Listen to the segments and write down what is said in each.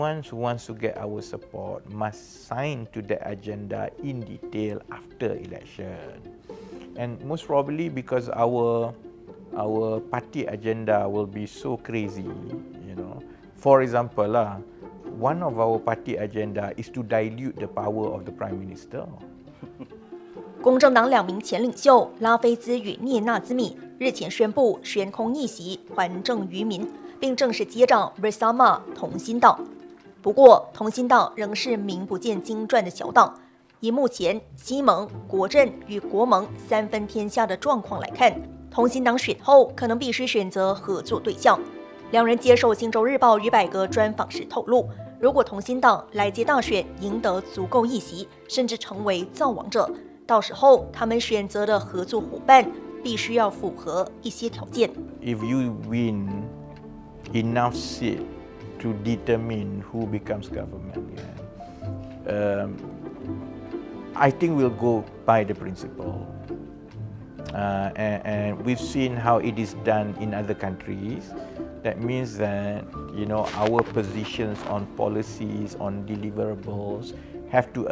Anyone who wants to get our support must sign to the agenda in detail after election. And most probably because our party agenda will be so crazy, you know. For example, one of our party agenda is to dilute the power of the Prime Minister. 公正党2名前领袖拉菲兹与聂纳兹米日前宣布悬空逆袭，还政于民，并正式接掌 BERSAMA 同心党。不过，同心党仍是名不见经传的小党。以目前西盟、国阵与国盟3分天下的状况来看，同心党选后可能必须选择合作对象。两人接受《星洲日报》与百格专访时透露，如果同心党来届大选赢得足够议席，甚至成为造王者，到时候他们选择的合作伙伴必须要符合一些条件。If you win enough seats to determine who becomes government, I think we'll go by the principle. And we've seen how it is done in other countries. That means that, you know, our positions on policies, on deliverables, have to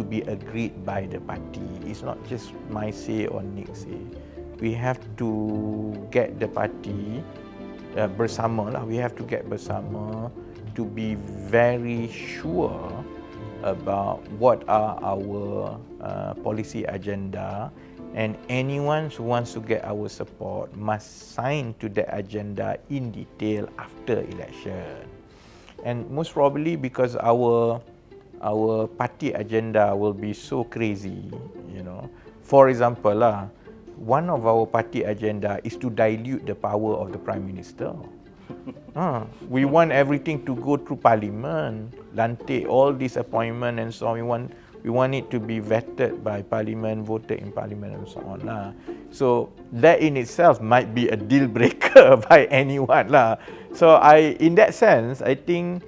be agreed by the party. It's not just my say or Nick's say. We have to get the party bersama lah. We have to get bersama to be very sure about what are our policy agenda, and anyone who wants to get our support must sign to the agenda in detail after election. And most probably because our party agenda will be so crazy, you know. For example, one of our party agenda is to dilute the power of the Prime Minister. We want everything to go through Parliament, lantik all this appointment and so on. We want it to be vetted by Parliament, voted in Parliament and so on. So that in itself might be a deal breaker by anyone. So in that sense, I think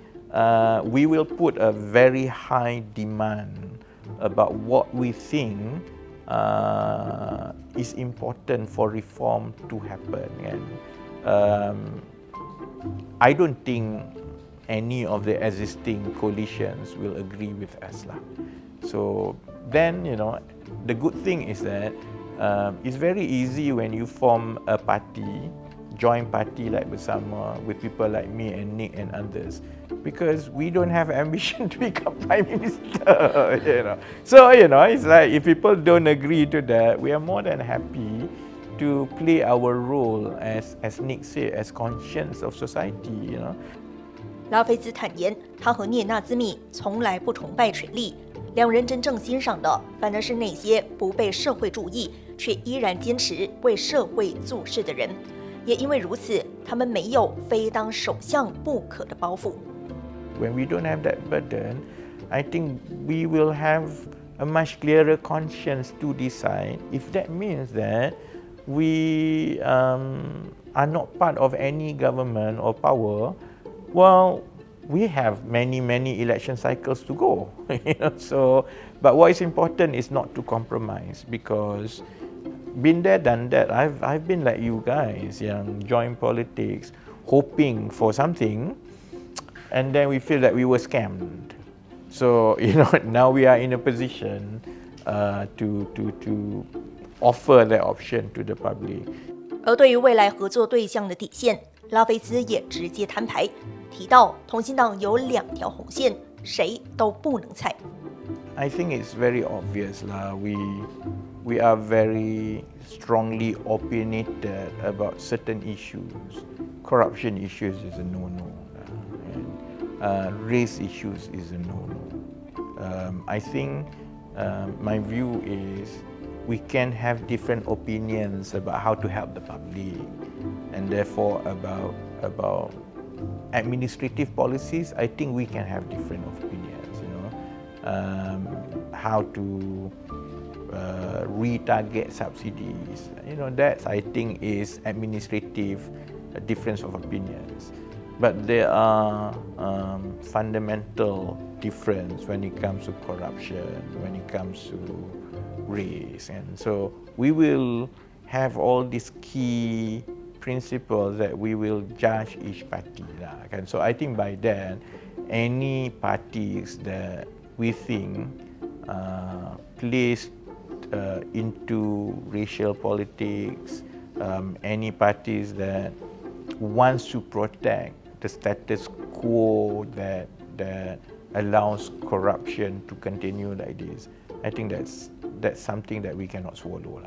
we will put a very high demand about what we think is important for reform to happen. And I don't think any of the existing coalitions will agree with us. So then, you know, the good thing is that it's very easy when you form a party, join party like BERSAMA with people like me and Nick and others, because we don't have ambition to become Prime Minister, you know. So, you know, it's like if people don't agree to that, we are more than happy to play our role as Nick said, as conscience of society, you know. 拉菲兹坦言，他和聂纳兹米从来不崇拜权力，两人真正欣赏的反而是那些不被社会注意却依然坚持为社会做事的人。也因为如此，他们没有非当首相不可的包袱。When we don't have that burden, I think we will have a much clearer conscience to decide if that means that we are not part of any government or power. Well, we have many election cycles to go. You know? So, but what is important is not to compromise, because been there, done that. I've been like you guys, yang join politics, hoping for something, and then we feel that we were scammed. So, you know, now we are in a position to offer that option to the public. 而对于未来合作对象的底线，拉菲兹也直接摊牌，提到同心党有2条红线，谁都不能踩。I think it's very obvious lah. We are very strongly opinionated about certain issues. Corruption issues is a no-no, and race issues is a no-no. I think my view is we can have different opinions about how to help the public, and therefore about administrative policies. I think we can have different opinions. You know, how to retarget subsidies. You know, that I think is administrative difference of opinions. But there are fundamental difference when it comes to corruption, when it comes to race, and so we will have all these key principles that we will judge each party. So I think by then any parties that we think plays into racial politics, any parties that wants to protect the status quo that allows corruption to continue like this. I think that's something that we cannot swallow.